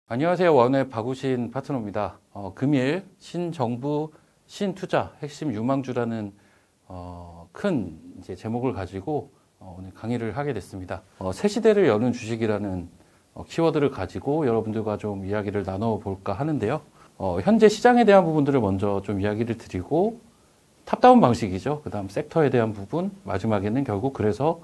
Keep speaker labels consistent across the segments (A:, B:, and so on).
A: 안녕하세요. 원의 박우신 파트너입니다. 금일 신정부 신투자 핵심 유망주라는 큰 이제 제목을 가지고 오늘 강의를 하게 됐습니다. 새 시대를 여는 주식이라는 키워드를 가지고 여러분들과 좀 이야기를 나눠볼까 하는데요. 현재 시장에 대한 부분들을 먼저 좀 이야기를 드리고 탑다운 방식이죠. 그 다음 섹터에 대한 부분, 마지막에는 결국 그래서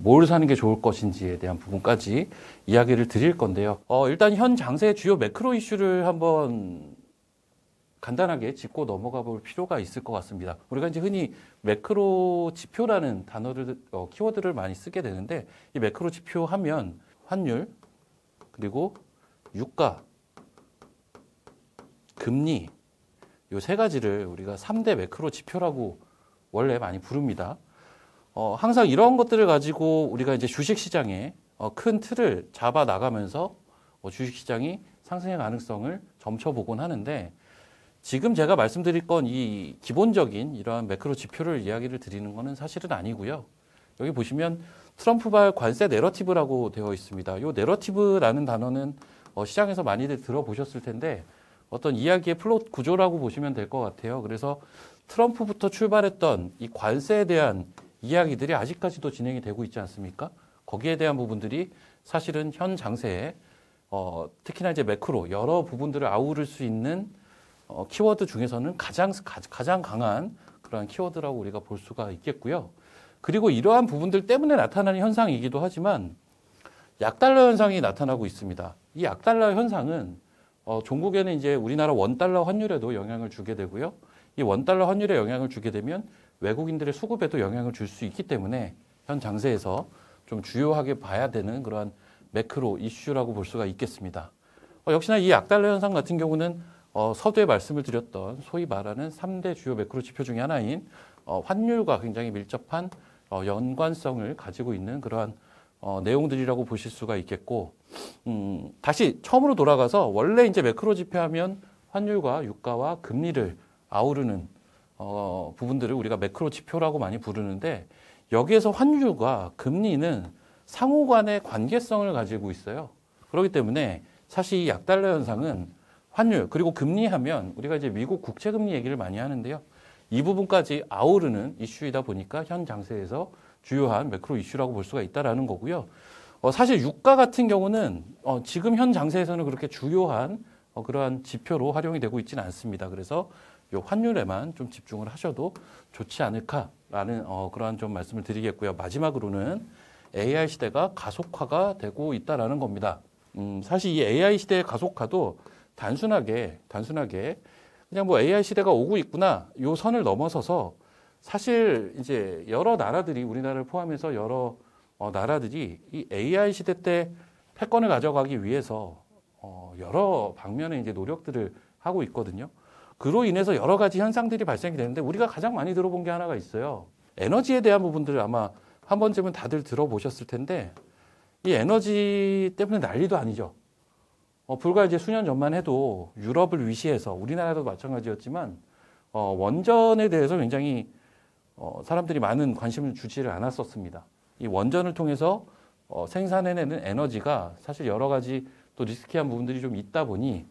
A: 뭘 사는 게 좋을 것인지에 대한 부분까지 이야기를 드릴 건데요. 일단 현 장세의 주요 매크로 이슈를 한번 간단하게 짚고 넘어가 볼 필요가 있을 것 같습니다. 우리가 이제 흔히 매크로 지표라는 단어를, 키워드를 많이 쓰게 되는데, 이 매크로 지표 하면 환율, 그리고 유가, 금리, 요 세 가지를 우리가 3대 매크로 지표라고 원래 많이 부릅니다. 항상 이런 것들을 가지고 우리가 이제 주식시장에 큰 틀을 잡아 나가면서 주식시장이 상승의 가능성을 점쳐보곤 하는데, 지금 제가 말씀드릴 건 이 기본적인 이러한 매크로 지표를 이야기를 드리는 것은 사실은 아니고요. 여기 보시면 트럼프발 관세 내러티브라고 되어 있습니다. 이 내러티브라는 단어는 시장에서 많이들 들어보셨을 텐데 어떤 이야기의 플롯 구조라고 보시면 될 것 같아요. 그래서 트럼프부터 출발했던 이 관세에 대한 이야기들이 아직까지도 진행이 되고 있지 않습니까? 거기에 대한 부분들이 사실은 현 장세에 특히나 이제 매크로 여러 부분들을 아우를 수 있는 키워드 중에서는 가장 강한 그러한 키워드라고 우리가 볼 수가 있겠고요. 그리고 이러한 부분들 때문에 나타나는 현상이기도 하지만 약달러 현상이 나타나고 있습니다. 이 약달러 현상은 종국에는 이제 우리나라 원달러 환율에도 영향을 주게 되고요. 이 원달러 환율에 영향을 주게 되면 외국인들의 수급에도 영향을 줄 수 있기 때문에 현 장세에서 좀 주요하게 봐야 되는 그러한 매크로 이슈라고 볼 수가 있겠습니다. 역시나 이 약달러 현상 같은 경우는 서두에 말씀을 드렸던 소위 말하는 3대 주요 매크로 지표 중에 하나인 환율과 굉장히 밀접한 연관성을 가지고 있는 그러한 내용들이라고 보실 수가 있겠고, 다시 처음으로 돌아가서 원래 이제 매크로 지표하면 환율과 유가와 금리를 아우르는 부분들을 우리가 매크로 지표라고 많이 부르는데, 여기에서 환율과 금리는 상호 간의 관계성을 가지고 있어요. 그렇기 때문에 사실 이 약달러 현상은 환율 그리고 금리 하면 우리가 이제 미국 국채금리 얘기를 많이 하는데요. 이 부분까지 아우르는 이슈이다 보니까 현 장세에서 주요한 매크로 이슈라고 볼 수가 있다라는 거고요. 사실 유가 같은 경우는 지금 현 장세에서는 그렇게 주요한 그러한 지표로 활용이 되고 있지는 않습니다. 그래서 요 환율에만 좀 집중을 하셔도 좋지 않을까라는 그러한 좀 말씀을 드리겠고요. 마지막으로는 AI 시대가 가속화가 되고 있다라는 겁니다. 사실 이 AI 시대의 가속화도 단순하게 그냥 뭐 AI 시대가 오고 있구나 요 선을 넘어서서 사실 이제 여러 나라들이 우리나라를 포함해서 여러 나라들이 이 AI 시대 때 패권을 가져가기 위해서 여러 방면의 이제 노력들을 하고 있거든요. 그로 인해서 여러 가지 현상들이 발생이 되는데 우리가 가장 많이 들어본 게 하나가 있어요. 에너지에 대한 부분들을 아마 한 번쯤은 다들 들어보셨을 텐데, 이 에너지 때문에 난리도 아니죠. 불과 이제 수년 전만 해도 유럽을 위시해서 우리나라도 마찬가지였지만 원전에 대해서 굉장히 사람들이 많은 관심을 주지를 않았었습니다. 이 원전을 통해서 생산해내는 에너지가 사실 여러 가지 또 리스키한 부분들이 좀 있다 보니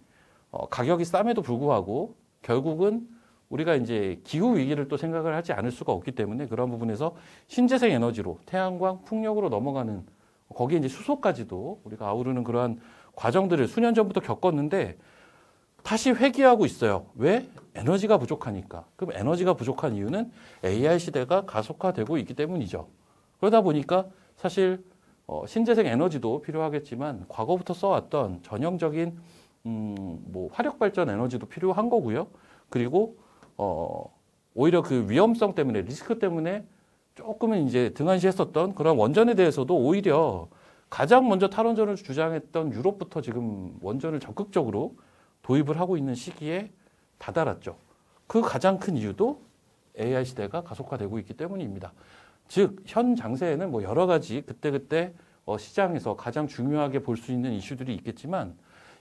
A: 가격이 쌈에도 불구하고 결국은 우리가 이제 기후 위기를 또 생각을 하지 않을 수가 없기 때문에 그런 부분에서 신재생 에너지로 태양광, 풍력으로 넘어가는, 거기에 이제 수소까지도 우리가 아우르는 그러한 과정들을 수년 전부터 겪었는데 다시 회귀하고 있어요. 왜? 에너지가 부족하니까. 그럼 에너지가 부족한 이유는 AI 시대가 가속화되고 있기 때문이죠. 그러다 보니까 사실 신재생 에너지도 필요하겠지만 과거부터 써왔던 전형적인 뭐 화력 발전 에너지도 필요한 거고요. 그리고 오히려 그 위험성 때문에, 리스크 때문에 조금은 이제 등한시했었던 그런 원전에 대해서도 오히려 가장 먼저 탈원전을 주장했던 유럽부터 지금 원전을 적극적으로 도입을 하고 있는 시기에 다다랐죠. 그 가장 큰 이유도 AI 시대가 가속화되고 있기 때문입니다. 즉, 현 장세에는 뭐 여러 가지 그때그때 시장에서 가장 중요하게 볼 수 있는 이슈들이 있겠지만,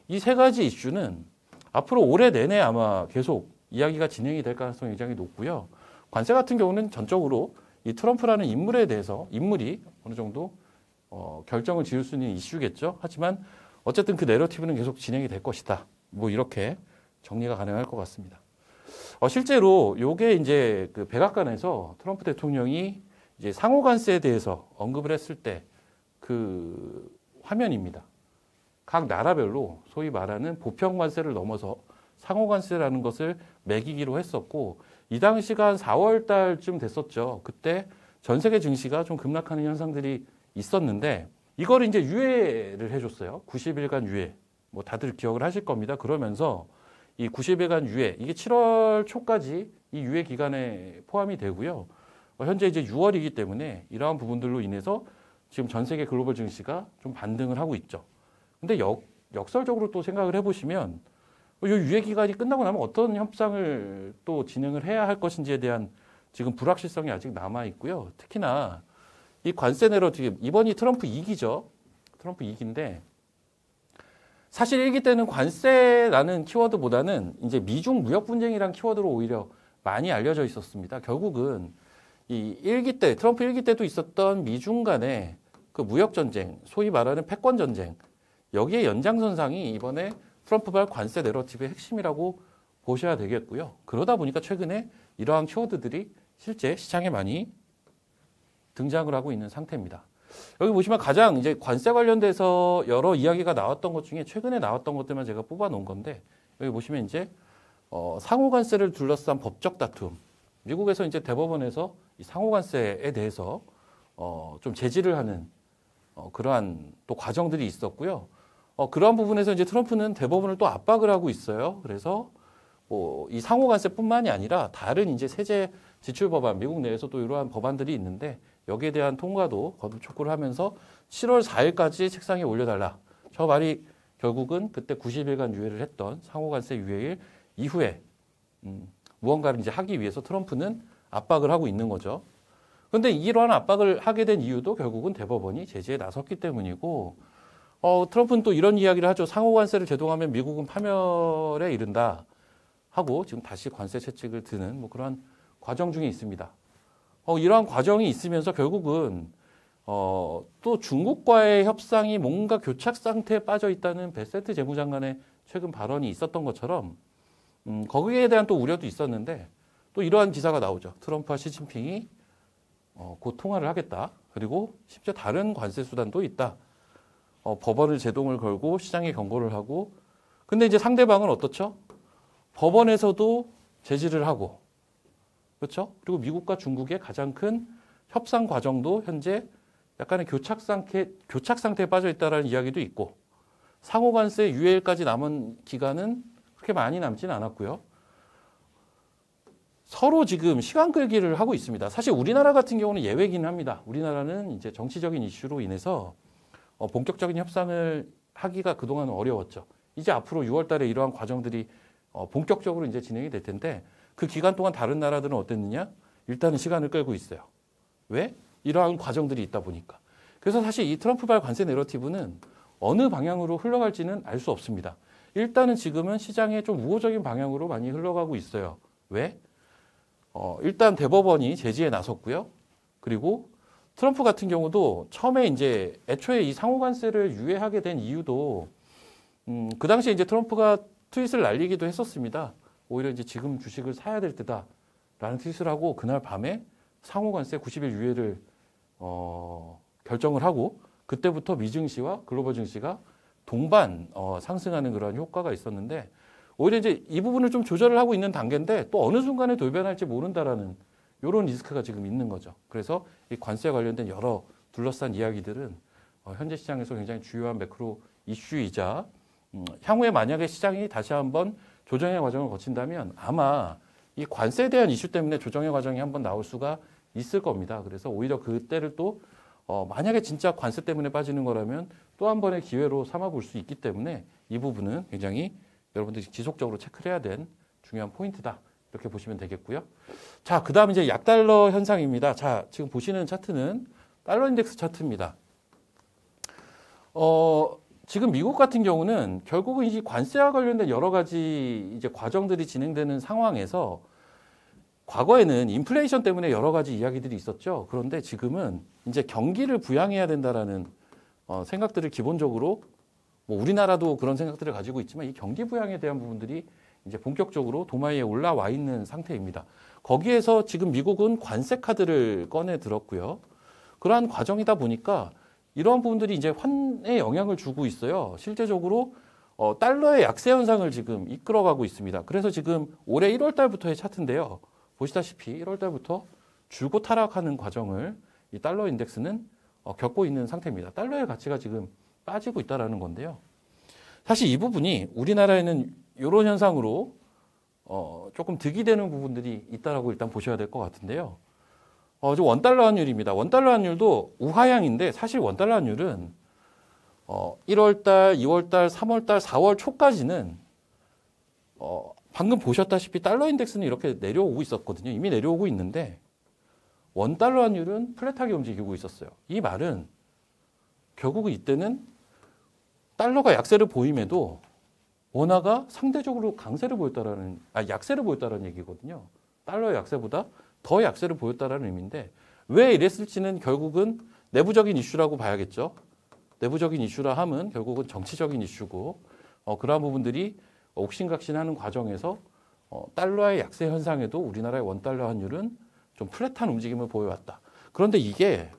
A: 이 세 가지 이슈는 앞으로 올해 내내 아마 계속 이야기가 진행이 될 가능성이 굉장히 높고요. 관세 같은 경우는 전적으로 이 트럼프라는 인물에 대해서 인물이 어느 정도 결정을 지을 수 있는 이슈겠죠. 하지만 어쨌든 그 내러티브는 계속 진행이 될 것이다. 뭐 이렇게 정리가 가능할 것 같습니다. 실제로 요게 이제 그 백악관에서 트럼프 대통령이 이제 상호관세에 대해서 언급을 했을 때 그 화면입니다. 각 나라별로 소위 말하는 보편관세를 넘어서 상호관세라는 것을 매기기로 했었고, 이 당시가 한 4월 달쯤 됐었죠. 그때 전 세계 증시가 좀 급락하는 현상들이 있었는데, 이걸 이제 유예를 해줬어요. 90일간 유예. 뭐 다들 기억을 하실 겁니다. 그러면서 이 90일간 유예, 이게 7월 초까지 이 유예 기간에 포함이 되고요. 현재 이제 6월이기 때문에 이러한 부분들로 인해서 지금 전 세계 글로벌 증시가 좀 반등을 하고 있죠. 근데 역설적으로 또 생각을 해보시면 이 유예 기간이 끝나고 나면 어떤 협상을 또 진행을 해야 할 것인지에 대한 지금 불확실성이 아직 남아 있고요. 특히나 이 관세 내러티브, 이번이 트럼프 2기죠. 트럼프 2기인데 사실 1기 때는 관세라는 키워드보다는 이제 미중 무역 분쟁이란 키워드로 오히려 많이 알려져 있었습니다. 결국은 이 1기 때, 트럼프 1기 때도 있었던 미중 간의 그 무역 전쟁, 소위 말하는 패권 전쟁, 여기에 연장선상이 이번에 트럼프발 관세 내러티브의 핵심이라고 보셔야 되겠고요. 그러다 보니까 최근에 이러한 키워드들이 실제 시장에 많이 등장을 하고 있는 상태입니다. 여기 보시면 가장 이제 관세 관련돼서 여러 이야기가 나왔던 것 중에 최근에 나왔던 것들만 제가 뽑아 놓은 건데, 여기 보시면 이제 상호 관세를 둘러싼 법적 다툼, 미국에서 이제 대법원에서 이 상호 관세에 대해서 좀 제지를 하는 그러한 또 과정들이 있었고요. 그러한 부분에서 이제 트럼프는 대법원을 또 압박을 하고 있어요. 그래서 이 상호 관세뿐만이 아니라 다른 이제 세제 지출 법안, 미국 내에서 또 이러한 법안들이 있는데 여기에 대한 통과도 거듭 촉구를 하면서 7월 4일까지 책상에 올려달라. 저 말이 결국은 그때 90일간 유예를 했던 상호 관세 유예일 이후에 무언가를 이제 하기 위해서 트럼프는 압박을 하고 있는 거죠. 그런데 이러한 압박을 하게 된 이유도 결국은 대법원이 제지에 나섰기 때문이고, 트럼프는 또 이런 이야기를 하죠. 상호 관세를 제동하면 미국은 파멸에 이른다 하고 지금 다시 관세 채찍을 드는 뭐 그런 과정 중에 있습니다. 이러한 과정이 있으면서 결국은 또 중국과의 협상이 뭔가 교착 상태에 빠져 있다는 베세트 재무장관의 최근 발언이 있었던 것처럼 거기에 대한 또 우려도 있었는데 또 이러한 기사가 나오죠. 트럼프와 시진핑이 곧 통화를 하겠다. 그리고 심지어 다른 관세 수단도 있다. 법원을 제동을 걸고 시장에 경고를 하고, 근데 이제 상대방은 어떻죠? 법원에서도 제지를 하고, 그렇죠? 그리고 미국과 중국의 가장 큰 협상 과정도 현재 약간의 교착 상태에 빠져 있다라는 이야기도 있고, 상호관세 유예일까지 남은 기간은 그렇게 많이 남지는 않았고요. 서로 지금 시간 끌기를 하고 있습니다. 사실 우리나라 같은 경우는 예외기는 합니다. 우리나라는 이제 정치적인 이슈로 인해서 본격적인 협상을 하기가 그동안 어려웠죠. 이제 앞으로 6월 달에 이러한 과정들이 본격적으로 이제 진행이 될 텐데 그 기간 동안 다른 나라들은 어땠느냐? 일단은 시간을 끌고 있어요. 왜? 이러한 과정들이 있다 보니까. 그래서 사실 이 트럼프발 관세 내러티브는 어느 방향으로 흘러갈지는 알 수 없습니다. 일단은 지금은 시장에 좀 우호적인 방향으로 많이 흘러가고 있어요. 왜? 일단 대법원이 제지에 나섰고요. 그리고 트럼프 같은 경우도 처음에 이제 애초에 이 상호관세를 유예하게 된 이유도 그 당시에 이제 트럼프가 트윗을 날리기도 했었습니다. 오히려 이제 지금 주식을 사야 될 때다라는 트윗을 하고 그날 밤에 상호관세 90일 유예를 결정을 하고 그때부터 미증시와 글로벌 증시가 동반 상승하는 그런 효과가 있었는데 오히려 이제 이 부분을 좀 조절을 하고 있는 단계인데 또 어느 순간에 돌변할지 모른다라는 이런 리스크가 지금 있는 거죠. 그래서 이 관세 관련된 여러 둘러싼 이야기들은 현재 시장에서 굉장히 주요한 매크로 이슈이자 향후에 만약에 시장이 다시 한번 조정의 과정을 거친다면 아마 이 관세에 대한 이슈 때문에 조정의 과정이 한번 나올 수가 있을 겁니다. 그래서 오히려 그때를 또 만약에 진짜 관세 때문에 빠지는 거라면 또 한 번의 기회로 삼아 볼 수 있기 때문에 이 부분은 굉장히 여러분들이 지속적으로 체크를 해야 된 중요한 포인트다. 이렇게 보시면 되겠고요. 자, 그 다음 이제 약달러 현상입니다. 자, 지금 보시는 차트는 달러 인덱스 차트입니다. 지금 미국 같은 경우는 결국은 이 관세와 관련된 여러 가지 이제 과정들이 진행되는 상황에서 과거에는 인플레이션 때문에 여러 가지 이야기들이 있었죠. 그런데 지금은 이제 경기를 부양해야 된다라는 생각들을 기본적으로 뭐 우리나라도 그런 생각들을 가지고 있지만 이 경기 부양에 대한 부분들이 이제 본격적으로 도마 위에 올라와 있는 상태입니다. 거기에서 지금 미국은 관세 카드를 꺼내 들었고요. 그러한 과정이다 보니까 이러한 부분들이 이제 환에 영향을 주고 있어요. 실제적으로 달러의 약세 현상을 지금 이끌어가고 있습니다. 그래서 지금 올해 1월 달부터의 차트인데요. 보시다시피 1월 달부터 줄곧 하락하는 과정을 이 달러 인덱스는 겪고 있는 상태입니다. 달러의 가치가 지금 빠지고 있다는 건데요. 사실 이 부분이 우리나라에는 이런 현상으로 조금 득이 되는 부분들이 있다라고 일단 보셔야 될 것 같은데요. 저 원달러 환율입니다. 원달러 환율도 우하향인데 사실 원달러 환율은 1월달, 2월달, 3월달, 4월 초까지는 방금 보셨다시피 달러 인덱스는 이렇게 내려오고 있었거든요. 이미 내려오고 있는데 원달러 환율은 플랫하게 움직이고 있었어요. 이 말은 결국은 이때는 달러가 약세를 보임에도 원화가 상대적으로 약세를 보였다는 얘기거든요. 달러의 약세보다 더 약세를 보였다는 의미인데 왜 이랬을지는 결국은 내부적인 이슈라고 봐야겠죠. 내부적인 이슈라 함은 결국은 정치적인 이슈고 그러한 부분들이 옥신각신하는 과정에서 달러의 약세 현상에도 우리나라의 원달러 환율은 좀 플랫한 움직임을 보여왔다. 그런데 이게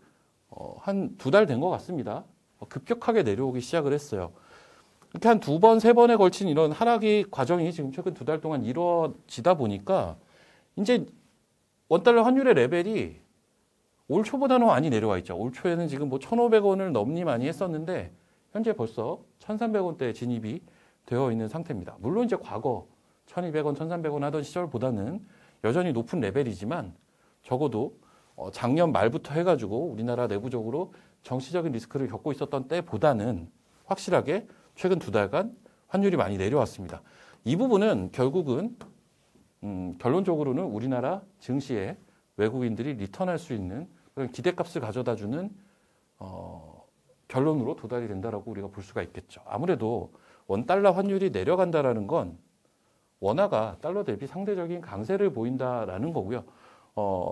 A: 한 2달 된 것 같습니다. 급격하게 내려오기 시작을 했어요. 이렇게 한 2번, 3번에 걸친 이런 하락의 과정이 지금 최근 2달 동안 이루어지다 보니까 이제 원달러 환율의 레벨이 올 초보다는 많이 내려와 있죠. 올 초에는 지금 뭐 1,500원을 넘니 많이 했었는데 현재 벌써 1,300원대에 진입이 되어 있는 상태입니다. 물론 이제 과거 1,200원, 1,300원 하던 시절보다는 여전히 높은 레벨이지만 적어도 작년 말부터 해가지고 우리나라 내부적으로 정치적인 리스크를 겪고 있었던 때보다는 확실하게 최근 2달간 환율이 많이 내려왔습니다. 이 부분은 결국은 결론적으로는 우리나라 증시에 외국인들이 리턴할 수 있는 그런 기대값을 가져다주는 결론으로 도달이 된다라고 우리가 볼 수가 있겠죠. 아무래도 원달러 환율이 내려간다라는 건 원화가 달러 대비 상대적인 강세를 보인다라는 거고요.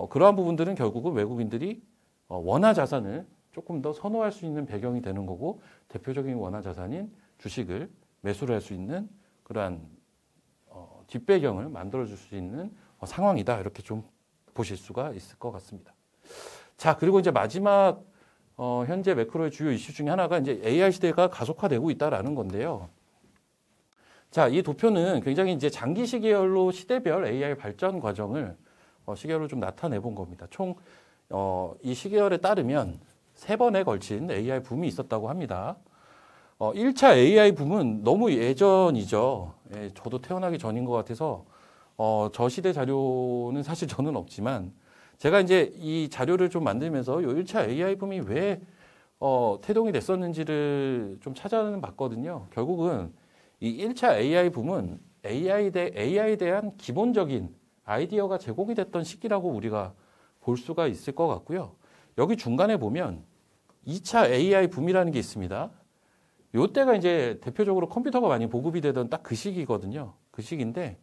A: 그러한 부분들은 결국은 외국인들이 원화 자산을 조금 더 선호할 수 있는 배경이 되는 거고 대표적인 원화 자산인 주식을 매수를 할 수 있는 그러한 뒷배경을 만들어줄 수 있는 상황이다. 이렇게 좀 보실 수가 있을 것 같습니다. 자, 그리고 이제 마지막 현재 매크로의 주요 이슈 중에 하나가 이제 AI 시대가 가속화되고 있다라는 건데요. 자, 이 도표는 굉장히 이제 장기 시계열로 시대별 AI 발전 과정을 시계열로 좀 나타내 본 겁니다. 총 이 시계열에 따르면 3번에 걸친 AI 붐이 있었다고 합니다. 1차 AI 붐은 너무 예전이죠. 예, 저도 태어나기 전인 것 같아서 저 시대 자료는 사실 저는 없지만 제가 이제 이 자료를 좀 만들면서 이 1차 AI 붐이 왜 태동이 됐었는지를 좀 찾아는 봤거든요. 결국은 이 1차 AI 붐은 AI에 대한 기본적인 아이디어가 제공이 됐던 시기라고 우리가 볼 수가 있을 것 같고요. 여기 중간에 보면 2차 AI 붐이라는 게 있습니다. 요때가 이제 대표적으로 컴퓨터가 많이 보급이 되던 딱 그 시기거든요. 그 시기인데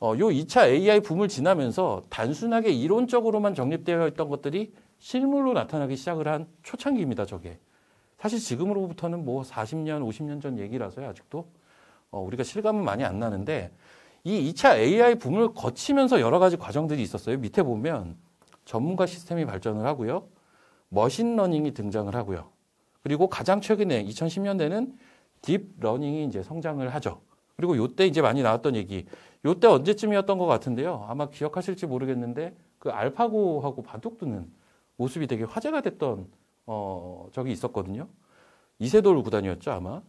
A: 요 2차 AI 붐을 지나면서 단순하게 이론적으로만 정립되어 있던 것들이 실물로 나타나기 시작을 한 초창기입니다. 저게. 사실 지금으로부터는 뭐 40년, 50년 전 얘기라서요. 아직도 우리가 실감은 많이 안 나는데 이 2차 AI 붐을 거치면서 여러 가지 과정들이 있었어요. 밑에 보면 전문가 시스템이 발전을 하고요. 머신러닝이 등장을 하고요. 그리고 가장 최근에 2010년대는 딥러닝이 이제 성장을 하죠. 그리고 요때 이제 많이 나왔던 얘기. 요때 언제쯤이었던 것 같은데요. 아마 기억하실지 모르겠는데 그 알파고하고 바둑 두는 모습이 되게 화제가 됐던 적이 있었거든요. 이세돌 구단이었죠, 아마.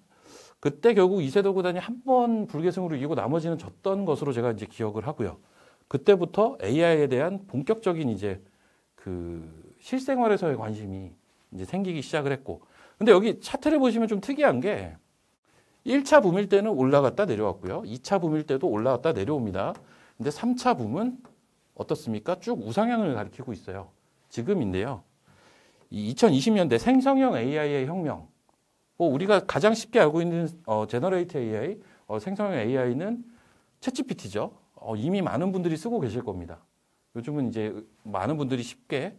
A: 그때 결국 이세돌 구단이 한 번 불계승으로 이기고 나머지는 졌던 것으로 제가 이제 기억을 하고요. 그때부터 AI에 대한 본격적인 이제 그 실생활에서의 관심이 이제 생기기 시작을 했고. 근데 여기 차트를 보시면 좀 특이한 게 1차 붐일 때는 올라갔다 내려왔고요. 2차 붐일 때도 올라갔다 내려옵니다. 근데 3차 붐은 어떻습니까? 쭉 우상향을 가리키고 있어요. 지금인데요. 이 2020년대 생성형 AI의 혁명. 뭐 우리가 가장 쉽게 알고 있는 제너레이트 AI, 생성형 AI는 챗GPT죠. 이미 많은 분들이 쓰고 계실 겁니다. 요즘은 이제 많은 분들이 쉽게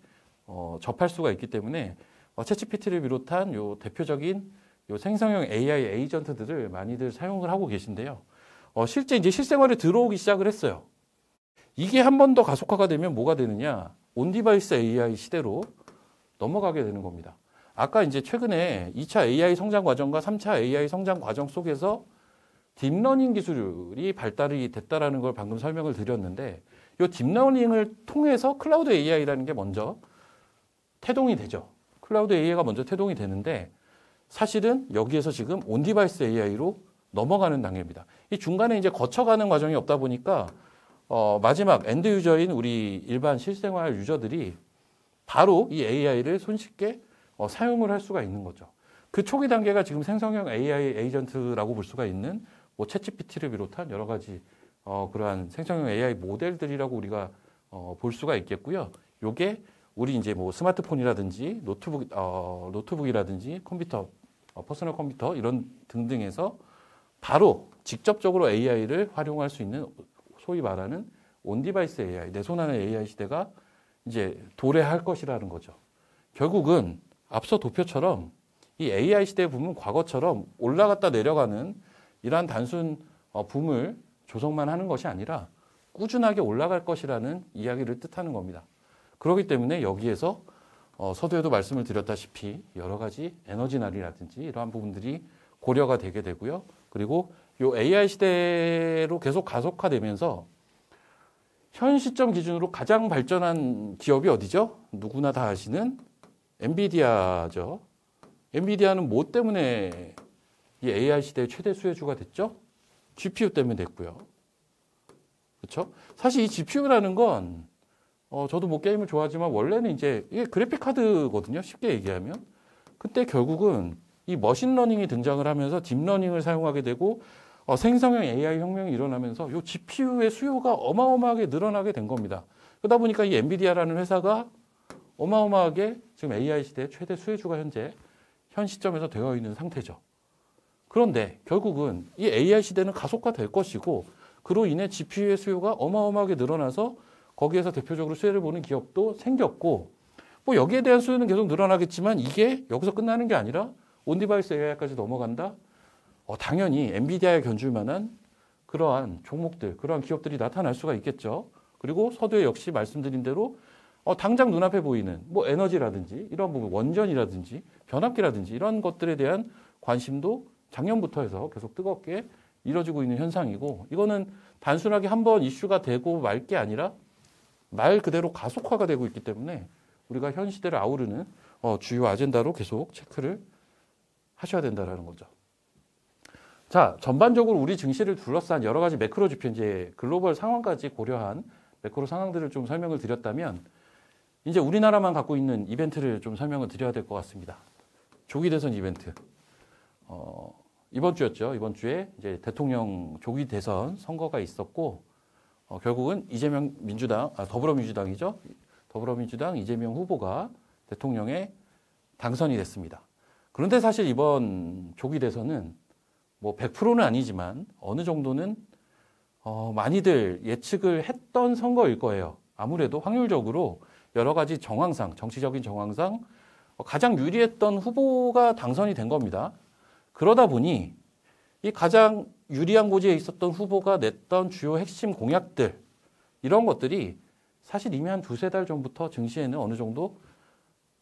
A: 접할 수가 있기 때문에 챗GPT를 비롯한 요 대표적인 요 생성형 AI 에이전트들을 많이들 사용을 하고 계신데요. 실제 이제 실생활에 들어오기 시작을 했어요. 이게 한 번 더 가속화가 되면 뭐가 되느냐? 온디바이스 AI 시대로 넘어가게 되는 겁니다. 아까 이제 최근에 2차 AI 성장 과정과 3차 AI 성장 과정 속에서 딥러닝 기술이 발달이 됐다라는 걸 방금 설명을 드렸는데, 이 딥러닝을 통해서 클라우드 AI라는 게 먼저 태동이 되죠. 클라우드 AI가 먼저 태동이 되는데, 사실은 여기에서 지금 온디바이스 AI로 넘어가는 단계입니다. 이 중간에 이제 거쳐가는 과정이 없다 보니까 마지막 엔드 유저인 우리 일반 실생활 유저들이 바로 이 AI를 손쉽게 사용을 할 수가 있는 거죠. 그 초기 단계가 지금 생성형 AI 에이전트라고 볼 수가 있는 뭐 챗GPT를 비롯한 여러 가지 그러한 생성형 AI 모델들이라고 우리가 볼 수가 있겠고요. 요게 우리 이제 뭐 스마트폰이라든지 노트북이라든지 컴퓨터, 퍼스널 컴퓨터 이런 등등에서 바로 직접적으로 AI를 활용할 수 있는 소위 말하는 온디바이스 AI, 내 손 안의 AI 시대가 이제 도래할 것이라는 거죠. 결국은 앞서 도표처럼 이 AI 시대에 보면 과거처럼 올라갔다 내려가는 이러한 단순 붐을 조성만 하는 것이 아니라 꾸준하게 올라갈 것이라는 이야기를 뜻하는 겁니다. 그렇기 때문에 여기에서 서두에도 말씀을 드렸다시피 여러 가지 에너지날이라든지 이러한 부분들이 고려가 되게 되고요. 그리고 이 AI 시대로 계속 가속화되면서 현 시점 기준으로 가장 발전한 기업이 어디죠? 누구나 다 아시는 엔비디아죠. 엔비디아는 뭐 때문에 이 AI 시대의 최대 수혜주가 됐죠? GPU 때문에 됐고요. 그렇죠? 사실 이 GPU라는 건 저도 뭐 게임을 좋아하지만 원래는 이제 이게 그래픽 카드거든요. 쉽게 얘기하면. 그때 결국은 이 머신러닝이 등장을 하면서 딥러닝을 사용하게 되고 생성형 AI 혁명이 일어나면서 이 GPU의 수요가 어마어마하게 늘어나게 된 겁니다. 그러다 보니까 이 엔비디아라는 회사가 어마어마하게 지금 AI 시대의 최대 수혜주가 현 시점에서 되어 있는 상태죠. 그런데 결국은 이 AI 시대는 가속화될 것이고 그로 인해 GPU의 수요가 어마어마하게 늘어나서 거기에서 대표적으로 수혜를 보는 기업도 생겼고 뭐 여기에 대한 수요는 계속 늘어나겠지만 이게 여기서 끝나는 게 아니라 온디바이스 AI까지 넘어간다? 당연히 엔비디아에 견줄 만한 그러한 종목들, 그러한 기업들이 나타날 수가 있겠죠. 그리고 서두에 역시 말씀드린 대로 당장 눈앞에 보이는 뭐 에너지라든지 이런 부분, 원전이라든지 변압기라든지 이런 것들에 대한 관심도 작년부터 해서 계속 뜨겁게 이뤄지고 있는 현상이고 이거는 단순하게 한번 이슈가 되고 말 게 아니라 말 그대로 가속화가 되고 있기 때문에 우리가 현 시대를 아우르는 주요 아젠다로 계속 체크를 하셔야 된다는 거죠. 자, 전반적으로 우리 증시를 둘러싼 여러 가지 매크로 지표, 이제 글로벌 상황까지 고려한 매크로 상황들을 좀 설명을 드렸다면 이제 우리나라만 갖고 있는 이벤트를 좀 설명을 드려야 될 것 같습니다. 조기 대선 이벤트. 이번 주였죠. 이번 주에 이제 대통령 조기 대선 선거가 있었고 결국은 이재명 더불어민주당이죠. 더불어민주당 이재명 후보가 대통령에 당선이 됐습니다. 그런데 사실 이번 조기 대선은 뭐 100%는 아니지만 어느 정도는 많이들 예측을 했던 선거일 거예요. 아무래도 확률적으로 여러 가지 정황상, 정치적인 정황상 가장 유리했던 후보가 당선이 된 겁니다. 그러다 보니 이 가장 유리한 고지에 있었던 후보가 냈던 주요 핵심 공약들 이런 것들이 사실 이미 한 두세 달 전부터 증시에는 어느 정도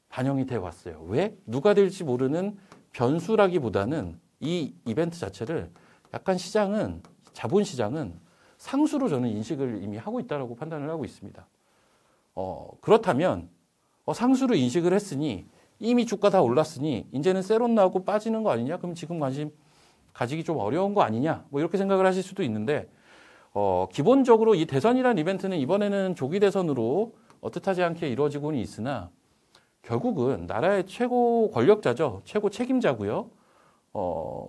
A: 반영이 돼 왔어요. 왜? 누가 될지 모르는 변수라기보다는 이 이벤트 자체를 약간 자본시장은 상수로 저는 인식을 이미 하고 있다고 판단을 하고 있습니다. 그렇다면 상수로 인식을 했으니 이미 주가 다 올랐으니 이제는 세론 나고 빠지는 거 아니냐? 그럼 지금 관심 가지기 좀 어려운 거 아니냐? 뭐 이렇게 생각을 하실 수도 있는데 기본적으로 이 대선이라는 이벤트는 이번에는 조기 대선으로 뜻하지 않게 이루어지고는 있으나 결국은 나라의 최고 권력자죠. 최고 책임자고요.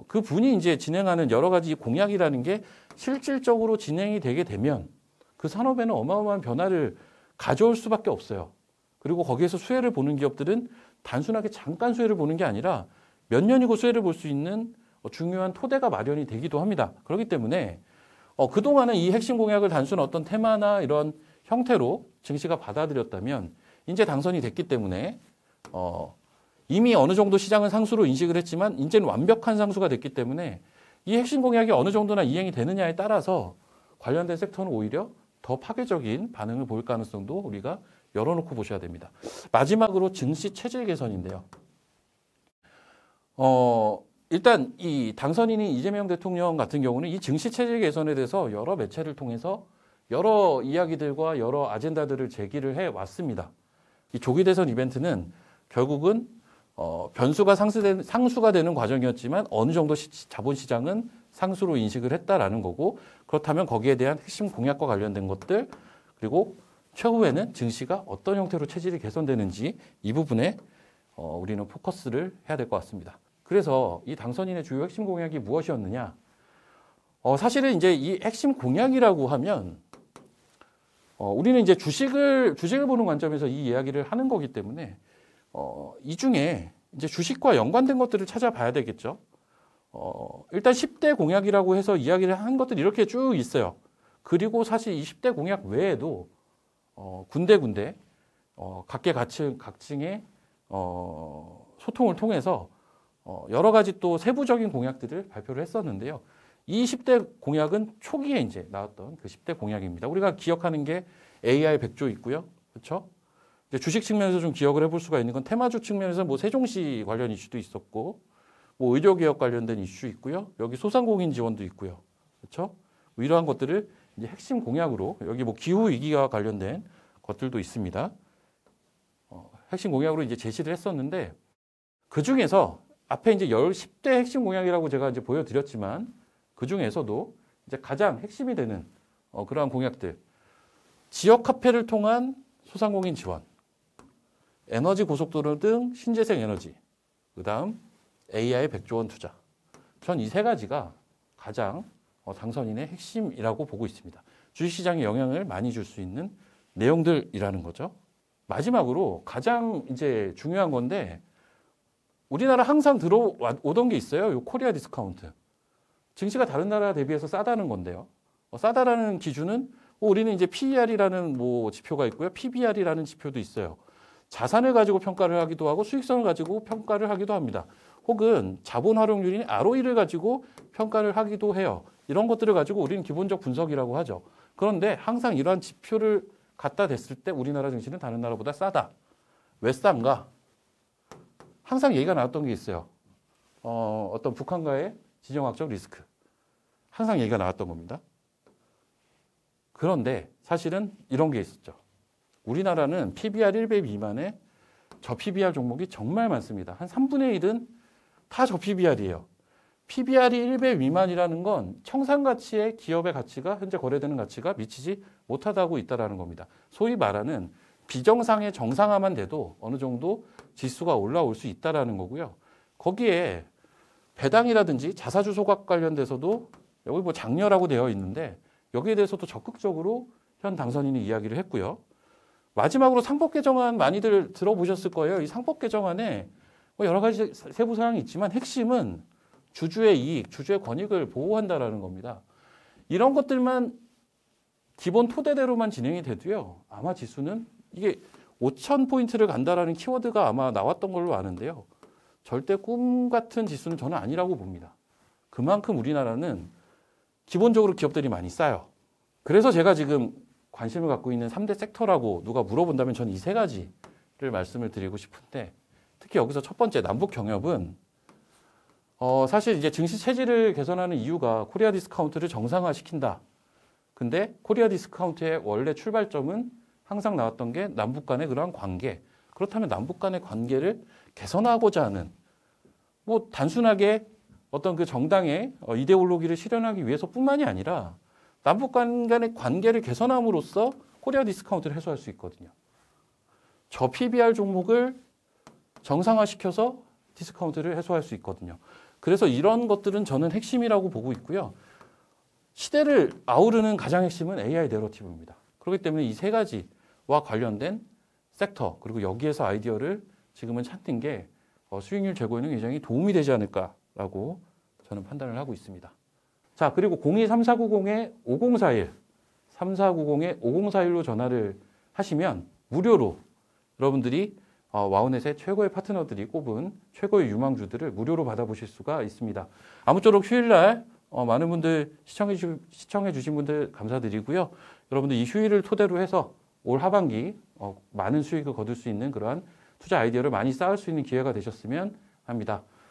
A: 그 분이 이제 진행하는 여러 가지 공약이라는 게 실질적으로 진행이 되게 되면 그 산업에는 어마어마한 변화를 가져올 수밖에 없어요. 그리고 거기에서 수혜를 보는 기업들은 단순하게 잠깐 수혜를 보는 게 아니라 몇 년이고 수혜를 볼 수 있는 중요한 토대가 마련이 되기도 합니다. 그렇기 때문에 그동안은 이 핵심 공약을 단순 어떤 테마나 이런 형태로 증시가 받아들였다면 이제 당선이 됐기 때문에 이미 어느 정도 시장은 상수로 인식을 했지만 이제는 완벽한 상수가 됐기 때문에 이 핵심 공약이 어느 정도나 이행이 되느냐에 따라서 관련된 섹터는 오히려 더 파괴적인 반응을 보일 가능성도 우리가 열어놓고 보셔야 됩니다. 마지막으로 증시 체질 개선인데요. 일단 이 당선인인 이재명 대통령 같은 경우는 이 증시 체질 개선에 대해서 여러 매체를 통해서 여러 이야기들과 여러 아젠다들을 제기를 해 왔습니다. 이 조기 대선 이벤트는 결국은 변수가 상수가 되는 과정이었지만 어느 정도 자본시장은 상수로 인식을 했다라는 거고, 그렇다면 거기에 대한 핵심 공약과 관련된 것들, 그리고 최후에는 증시가 어떤 형태로 체질이 개선되는지 이 부분에 우리는 포커스를 해야 될 것 같습니다. 그래서 이 당선인의 주요 핵심 공약이 무엇이었느냐? 사실은 이제 이 핵심 공약이라고 하면 우리는 이제 주식을 보는 관점에서 이 이야기를 하는 거기 때문에 이 중에 이제 주식과 연관된 것들을 찾아봐야 되겠죠. 일단 10대 공약이라고 해서 이야기를 한 것들이 이렇게 쭉 있어요. 그리고 사실 이 10대 공약 외에도 군데군데 각계각층의 소통을 통해서 여러 가지 또 세부적인 공약들을 발표를 했었는데요. 이 10대 공약은 초기에 이제 나왔던 그 10대 공약입니다. 우리가 기억하는 게 AI 100조 있고요. 그렇죠? 주식 측면에서 좀 기억을 해볼 수가 있는 건 테마주 측면에서 뭐 세종시 관련 이슈도 있었고, 뭐 의료개혁 관련된 이슈 있고요. 여기 소상공인 지원도 있고요. 그렇죠? 뭐 이러한 것들을 이제 핵심 공약으로, 여기 뭐 기후 위기와 관련된 것들도 있습니다. 핵심 공약으로 이제 제시를 했었는데, 그 중에서 앞에 이제 10대 핵심 공약이라고 제가 이제 보여드렸지만, 그 중에서도 이제 가장 핵심이 되는 그러한 공약들, 지역 화폐를 통한 소상공인 지원, 에너지 고속도로 등 신재생 에너지, 그다음 AI 100조 원 투자. 전 이 세 가지가 가장 당선인의 핵심이라고 보고 있습니다. 주식시장에 영향을 많이 줄 수 있는 내용들이라는 거죠. 마지막으로 가장 이제 중요한 건데, 우리나라 항상 들어오던 게 있어요. 요 코리아 디스카운트. 증시가 다른 나라 대비해서 싸다는 건데요. 싸다라는 기준은 우리는 이제 PER이라는 뭐 지표가 있고요. PBR이라는 지표도 있어요. 자산을 가지고 평가를 하기도 하고 수익성을 가지고 평가를 하기도 합니다. 혹은 자본 활용률인 ROE를 가지고 평가를 하기도 해요. 이런 것들을 가지고 우리는 기본적 분석이라고 하죠. 그런데 항상 이러한 지표를 갖다 댔을 때 우리나라 증시는 다른 나라보다 싸다. 왜 싼가? 항상 얘기가 나왔던 게 있어요. 어떤 북한과의 지정학적 리스크. 항상 얘기가 나왔던 겁니다. 그런데 사실은 이런 게 있었죠. 우리나라는 PBR 1배 미만의 저 PBR 종목이 정말 많습니다. 한 3분의 1은 다 저 PBR이에요. PBR이 1배 미만이라는 건 청산가치의 기업의 가치가, 현재 거래되는 가치가 미치지 못하다고 있다는 겁니다. 소위 말하는 비정상의 정상화만 돼도 어느 정도 지수가 올라올 수 있다는 거고요. 거기에 배당이라든지 자사주 소각 관련돼서도 여기 뭐 장려라고 되어 있는데 여기에 대해서도 적극적으로 현 당선인이 이야기를 했고요. 마지막으로 상법 개정안 많이들 들어보셨을 거예요. 이 상법 개정안에 뭐 여러 가지 세부 사항이 있지만 핵심은 주주의 이익, 주주의 권익을 보호한다라는 겁니다. 이런 것들만 기본 토대대로만 진행이 돼도요. 아마 지수는 이게 5,000포인트를 간다라는 키워드가 아마 나왔던 걸로 아는데요. 절대 꿈 같은 지수는 저는 아니라고 봅니다. 그만큼 우리나라는 기본적으로 기업들이 많이 싸요. 그래서 제가 지금 관심을 갖고 있는 3대 섹터라고 누가 물어본다면 저는 이 세 가지를 말씀을 드리고 싶은데, 특히 여기서 첫 번째 남북 경협은 사실 이제 증시 체질을 개선하는 이유가 코리아 디스카운트를 정상화시킨다. 근데 코리아 디스카운트의 원래 출발점은 항상 나왔던 게 남북 간의 그러한 관계. 그렇다면 남북 간의 관계를 개선하고자 하는, 뭐 단순하게 어떤 그 정당의 이데올로기를 실현하기 위해서뿐만이 아니라 남북 간의 관계를 개선함으로써 코리아 디스카운트를 해소할 수 있거든요. 저 PBR 종목을 정상화시켜서 디스카운트를 해소할 수 있거든요. 그래서 이런 것들은 저는 핵심이라고 보고 있고요. 시대를 아우르는 가장 핵심은 AI 내러티브입니다. 그렇기 때문에 이 세 가지와 관련된 섹터, 그리고 여기에서 아이디어를 지금은 찾는 게 수익률 제고에는 굉장히 도움이 되지 않을까라고 저는 판단을 하고 있습니다. 자, 그리고 02-3490-5041, 3490-5041로 전화를 하시면 무료로 여러분들이 와우넷의 최고의 파트너들이 꼽은 최고의 유망주들을 무료로 받아보실 수가 있습니다. 아무쪼록 휴일날 많은 분들 시청해 주신 분들 감사드리고요. 여러분들 이 휴일을 토대로 해서 올 하반기 많은 수익을 거둘 수 있는 그러한 투자 아이디어를 많이 쌓을 수 있는 기회가 되셨으면 합니다.